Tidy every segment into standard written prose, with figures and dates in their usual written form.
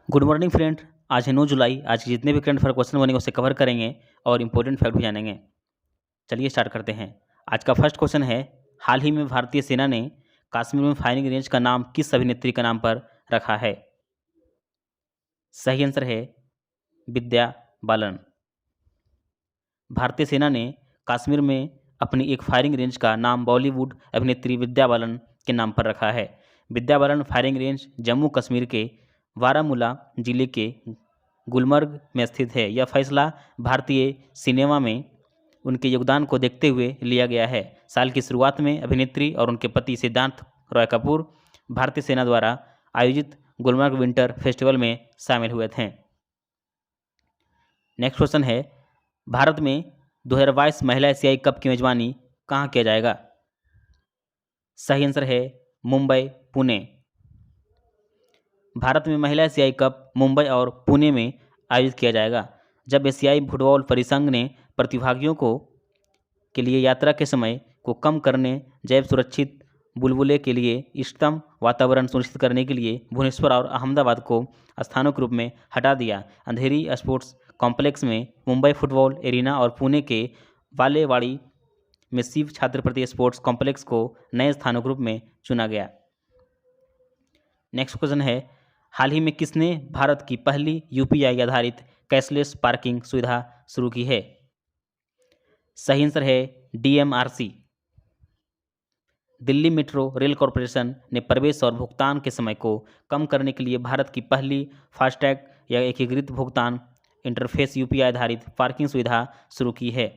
Good morning friend. आज है 9 जुलाई। आज के जितने भी करंट अफेयर क्वेश्चन बनेंगे उसे कवर करेंगे और इंपॉर्टेंट फैक्ट भी जानेंगे। चलिए स्टार्ट करते हैं। आज का फर्स्ट क्वेश्चन है, हाल ही में भारतीय सेना ने कश्मीर में फायरिंग रेंज का नाम किस अभिनेत्री का नाम पर रखा है? सही आंसर है विद्या बालन। भारतीय सेना ने कश्मीर में अपनी एक फायरिंग रेंज का नाम बॉलीवुड अभिनेत्री विद्या बालन के नाम पर रखा है। विद्या बालन फायरिंग रेंज जम्मू कश्मीर के बारामूला जिले के गुलमर्ग में स्थित है। यह फैसला भारतीय सिनेमा में उनके योगदान को देखते हुए लिया गया है। साल की शुरुआत में अभिनेत्री और उनके पति सिद्धार्थ रॉय कपूर भारतीय सेना द्वारा आयोजित गुलमर्ग विंटर फेस्टिवल में शामिल हुए थे। नेक्स्ट क्वेश्चन है, भारत में 2022 महिला एशियाई कप की मेजबानी कहाँ किया जाएगा? सही आंसर है मुंबई पुणे। भारत में महिला एशियाई कप मुंबई और पुणे में आयोजित किया जाएगा। जब एशियाई फुटबॉल परिसंघ ने प्रतिभागियों को के लिए यात्रा के समय को कम करने, जैव सुरक्षित बुलबुले के लिए इष्टतम वातावरण सुनिश्चित करने के लिए भुवनेश्वर और अहमदाबाद को स्थानों के रूप में हटा दिया। अंधेरी स्पोर्ट्स कॉम्प्लेक्स में मुंबई फुटबॉल एरिना और पुणे के बालेवाड़ी में शिव छात्रवृत्ति स्पोर्ट्स कॉम्प्लेक्स को नए स्थानों के रूप में चुना गया। नेक्स्ट क्वेश्चन है, हाल ही में किसने भारत की पहली यूपीआई आधारित कैशलेस पार्किंग सुविधा शुरू की है? सही आंसर है DMRC. Delhi metro rail corporation ने प्रवेश और भुगतान के समय को कम करने के लिए भारत की पहली फास्टैग या एकीकृत भुगतान इंटरफेस यूपीआई आधारित पार्किंग सुविधा शुरू की है।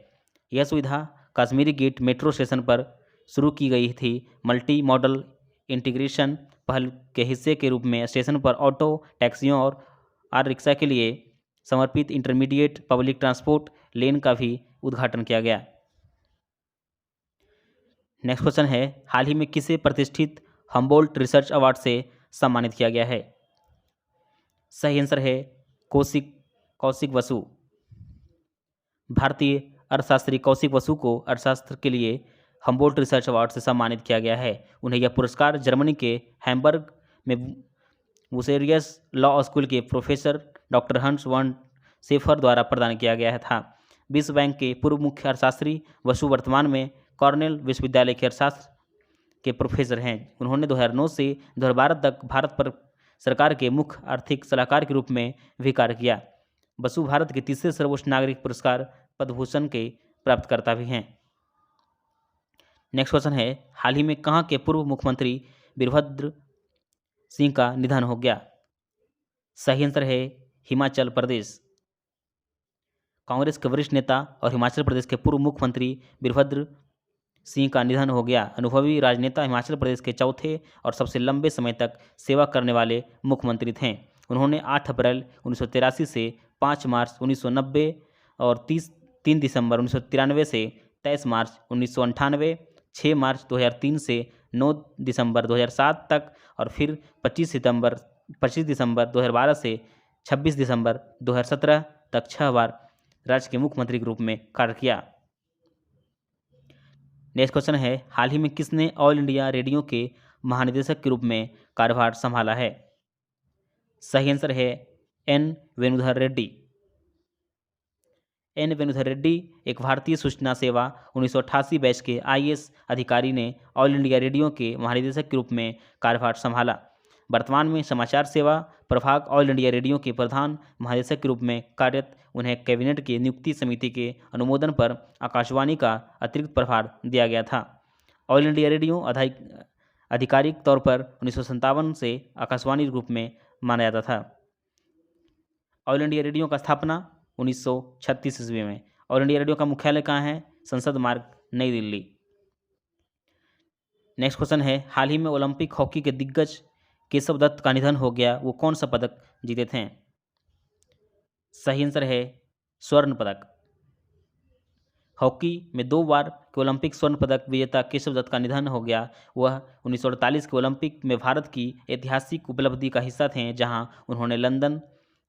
यह सुविधा कश्मीरी गेट मेट्रो स्टेशन पर शुरू की गई थी। मल्टी मॉडल इंटीग्रेशन पहल के हिस्से के रूप में स्टेशन पर ऑटो, टैक्सियों और आर रिक्शा के लिए समर्पित इंटरमीडिएट पब्लिक ट्रांसपोर्ट लेन का भी उद्घाटन किया गया। नेक्स्ट क्वेश्चन है, हाल ही में किसे प्रतिष्ठित हम्बोल्ट रिसर्च अवार्ड से सम्मानित किया गया है? सही आंसर है कौशिक वसु। भारतीय अर्थशास्त्री कौशिक वसु को अर्थशास्त्र के लिए हम्बोल्ट रिसर्च अवार्ड से सम्मानित किया गया है। उन्हें यह पुरस्कार जर्मनी के हैम्बर्ग में वुसेरियस लॉ स्कूल के प्रोफेसर डॉक्टर हंस वन शेफर द्वारा प्रदान किया गया था। विश्व बैंक के पूर्व मुख्य अर्थशास्त्री वसु वर्तमान में कॉर्नेल विश्वविद्यालय के अर्थशास्त्र के प्रोफेसर हैं। उन्होंने 2009 से 2012 तक भारत पर सरकार के मुख्य आर्थिक सलाहकार के रूप में भी कार्य किया। बसु भारत के तीसरे सर्वोच्च नागरिक पुरस्कार पद्म भूषण के प्राप्तकर्ता भी हैं। नेक्स्ट क्वेश्चन है, हाल ही में कहाँ के पूर्व मुख्यमंत्री वीरभद्र सिंह का निधन हो गया? सही आंसर है हिमाचल प्रदेश। कांग्रेस के वरिष्ठ नेता और हिमाचल प्रदेश के पूर्व मुख्यमंत्री वीरभद्र सिंह का निधन हो गया। अनुभवी राजनेता हिमाचल प्रदेश के चौथे और सबसे लंबे समय तक सेवा करने वाले मुख्यमंत्री थे। उन्होंने 8 अप्रैल 1983 से 5 मार्च 1990 और 3 दिसंबर 1993 से 23 मार्च 1998, 6 मार्च 2003 से 9 दिसंबर 2007 तक और फिर 25 दिसंबर 2012 से 26 दिसंबर 2017 तक 6 बार राज्य के मुख्यमंत्री के रूप में कार्य किया। नेक्स्ट क्वेश्चन है, हाल ही में किसने ऑल इंडिया रेडियो के महानिदेशक के रूप में कार्यभार संभाला है? सही आंसर है एन वेणुधर रेड्डी। एन वेणुधर रेड्डी एक भारतीय सूचना सेवा 1988 बैच के आईएएस अधिकारी ने ऑल इंडिया रेडियो के महानिदेशक के रूप में कार्यभार संभाला। वर्तमान में समाचार सेवा प्रभाग ऑल इंडिया रेडियो के प्रधान महानिदेशक के रूप में कार्यरत। उन्हें कैबिनेट की नियुक्ति समिति के अनुमोदन पर आकाशवाणी का अतिरिक्त प्रभार दिया गया था। ऑल इंडिया रेडियो आधिकारिक तौर पर 1957 से आकाशवाणी रूप में माना जाता था। ऑल इंडिया रेडियो का स्थापना 1936 ईस्वी में। ऑल इंडिया रेडियो का मुख्यालय कहाँ है? संसद मार्ग, नई दिल्ली। नेक्स्ट क्वेश्चन है, हाल ही में ओलंपिक हॉकी के दिग्गज केशव दत्त का निधन हो गया। वो कौन सा पदक जीते थे? सही आंसर है स्वर्ण पदक। हॉकी में 2 बार के ओलंपिक स्वर्ण पदक विजेता केशव दत्त का निधन हो गया। वह 1948 के ओलंपिक में भारत की ऐतिहासिक उपलब्धि का हिस्सा थे, जहां उन्होंने लंदन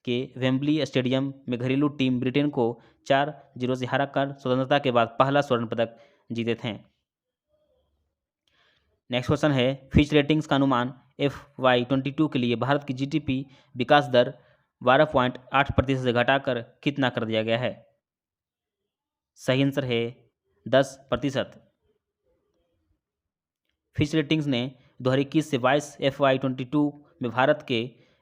के वेम्बली स्टेडियम में घरेलू टीम ब्रिटेन को 4-0 से हराकर स्वतंत्रता के बाद पहला स्वर्ण पदक जीते थे। नेक्स्ट क्वेश्चन है, फिच रेटिंग्स का अनुमान FY22 के लिए भारत की GDP विकास दर 12.8% से घटाकर कितना कर दिया गया है? सही आंसर है 10%। फिच रेटिंग्स ने 2021 से 22 FY22 में भारत के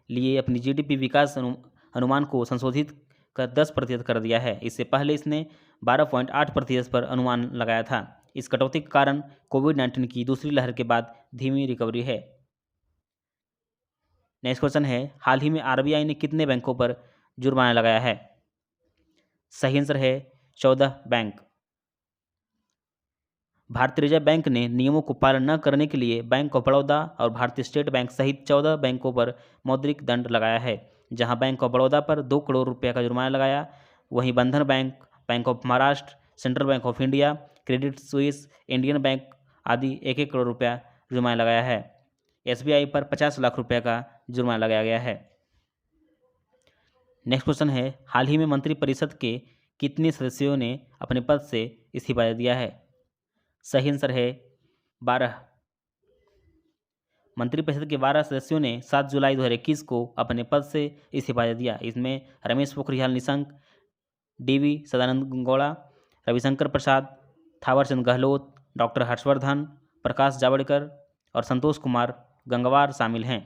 लिए अपनी जीडीपी विकास अनुमान को संशोधित कर 10% कर दिया है। इससे पहले इसने 12.8% पर अनुमान लगाया था। इस कटौती के कारण कोविड-19 की दूसरी लहर के बाद धीमी रिकवरी है। नेक्स्ट क्वेश्चन है, हाल ही में आरबीआई ने कितने बैंकों पर जुर्माना लगाया है? सही आंसर है 14 बैंक। भारतीय रिजर्व बैंक ने नियमों को पालन न करने के लिए बैंक ऑफ बड़ौदा और भारतीय स्टेट बैंक सहित 14 बैंकों पर मौद्रिक दंड लगाया है। जहां बैंक ऑफ बड़ौदा पर 2 करोड़ रुपये का जुर्माना लगाया, वहीं बंधन bank, bank of Maharashtra, central bank of India, Credit Suisse, Indian bank आदि 1-1 करोड़ रुपया जुर्माना लगाया है। एसबीआई पर 50 लाख रुपये का जुर्माना लगाया गया है। नेक्स्ट क्वेश्चन है, हाल ही में मंत्रिपरिषद के कितने सदस्यों ने अपने पद से इस्तीफा दे दिया है? सही आंसर है 12। मंत्रिपरिषद के 12 सदस्यों ने 7 जुलाई 2021 को अपने पद से इस्तीफा दे दिया। इसमें रमेश पोखरियाल निशंक, डीवी सदानंद गौड़ा, रविशंकर प्रसाद, थावरचंद गहलोत, डॉक्टर हर्षवर्धन, प्रकाश जावड़ेकर और संतोष कुमार गंगवार शामिल हैं।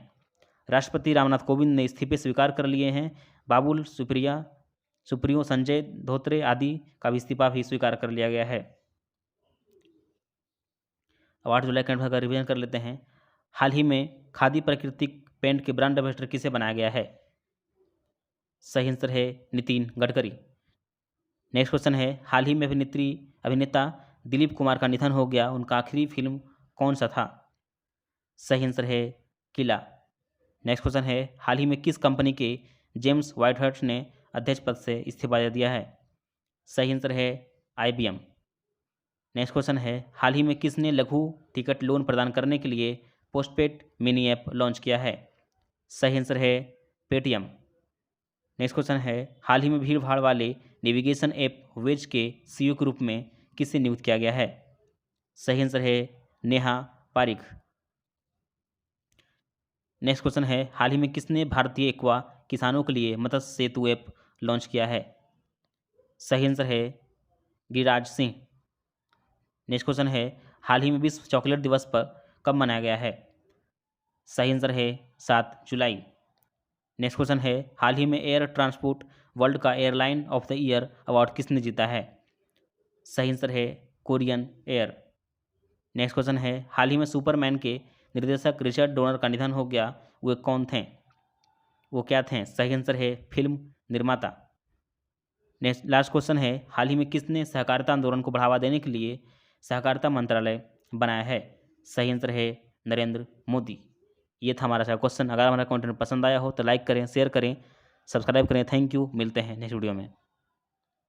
राष्ट्रपति रामनाथ कोविंद ने इस्तीफे स्वीकार कर लिए हैं। बाबुल सुप्रियो, संजय धोत्रे आदि का भी इस्तीफा भी स्वीकार कर लिया गया है। अब 8 जुलाई करंट अफेयर का रिवीजन कर लेते हैं। हाल ही में खादी प्राकृतिक पेंट के ब्रांड एम्बेसडर किसे बनाया गया है? सही आंसर है नितिन गडकरी। नेक्स्ट क्वेश्चन है, हाल ही में अभिनेता दिलीप कुमार का निधन हो गया, उनका आखिरी फिल्म कौन सा था? सही आंसर है किला। नेक्स्ट क्वेश्चन है, हाल ही में किस कंपनी के जेम्स व्हाइटहर्ट ने अध्यक्ष पद से इस्तीफा दे दिया है? सही आंसर है IBM। नेक्स्ट क्वेश्चन है, हाल ही में किसने लघु टिकट लोन प्रदान करने के लिए पोस्टपेड मिनी ऐप लॉन्च किया है? सही आंसर है पेटीएम। नेक्स्ट क्वेश्चन है, हाल ही में भीड़ भाड़ वाले नेविगेशन ऐप वेज के CEO के रूप में किसे नियुक्त किया गया है? सही आंसर है नेहा पारिक। नेक्स्ट क्वेश्चन है, हाल ही में किसने भारतीय एक्वा किसानों के लिए मत्स्य सेतु ऐप लॉन्च किया है? सही आंसर है गिरिराज सिंह। नेक्स्ट क्वेश्चन है, हाल ही में विश्व चॉकलेट दिवस पर कब मनाया गया है? सही आंसर है 7 जुलाई। नेक्स्ट क्वेश्चन है, हाल ही में एयर ट्रांसपोर्ट वर्ल्ड का airline of the year award किसने जीता है? सही आंसर है कोरियन एयर। नेक्स्ट क्वेश्चन है, हाल ही में सुपरमैन के निर्देशक रिचर्ड डोनर का निधन हो गया, वे कौन थे? वो क्या थे? सही आंसर है फिल्म निर्माता। नेक्स्ट लास्ट क्वेश्चन है, हाल ही में किसने सहकारिता आंदोलन को बढ़ावा देने के लिए सहकारिता मंत्रालय बनाया है? सही आंसर है नरेंद्र मोदी। ये था हमारा क्वेश्चन। अगर हमारा कंटेंट पसंद आया हो तो लाइक करें, शेयर करें, सब्सक्राइब करें। Thank you. मिलते हैं नेक्स्ट वीडियो में।